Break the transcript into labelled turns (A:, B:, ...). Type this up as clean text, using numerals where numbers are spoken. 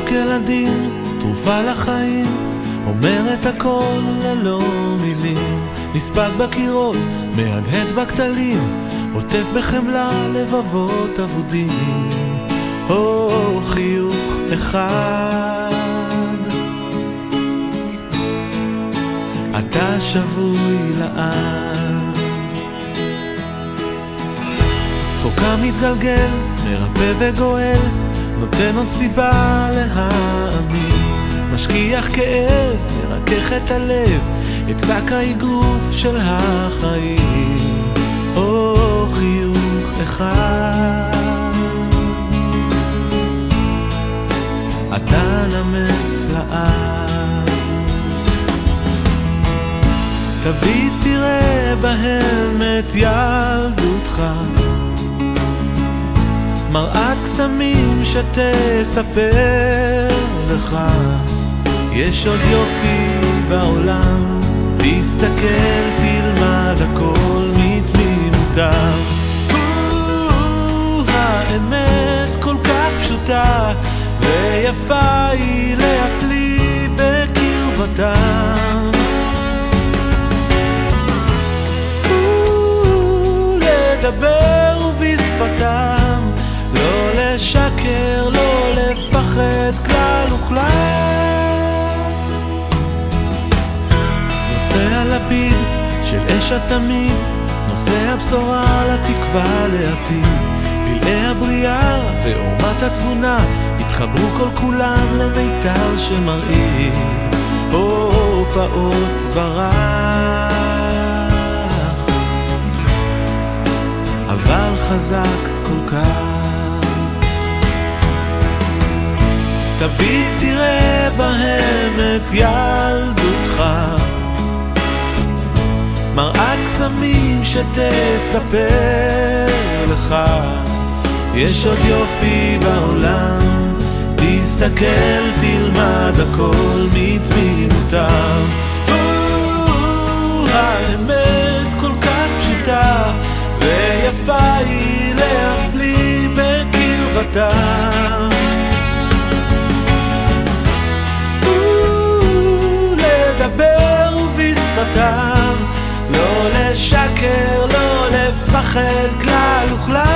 A: לשתוק ילדים, תרופה לחיים, אומרת הכל ללא מילים, נספק בקירות, מהדהד בכתלים, עוטף בחמלה לבבות אבודים. או חיוך אחד, אתה שבוי לעד. צחוקה מתגלגל, מרפא וגואל, נותן עוד סיבה להאמין, משכיח כאב, מרכך את הלב, את שק האגרוף של החיים. או חיוך אחד, אתה נמס לעד. תביט תראה בהם את ילדותך, מראת קסמים שתספר לך, יש עוד יופי בעולם, תסתכל תלמד הכל מתמימותם. האמת כל כך פשוטה ויפה היא להפליא בקרבתם, לדבר ובשפתם, לא לשקר, לא לפחד כלל וכלל. נושא הלפיד של אש התמיד, נושא הבשורה לתקווה לעתיד, פלאי הבריאה ואומת התבונה התחברו כל כולם למיתר שמרעיד. או פעוט ורח, אבל חזק כל כך. תביט תראה בהם את ילדותך, מראת קסמים שתספר לך, יש עוד יופי בעולם, תסתכל תלמד הכל מתמימותם. האמת כל כך פשוטה ויפה היא להפליא בקרבתם, לדבר ובשפתם, לא לשקר, לא לפחד כלל וכלל.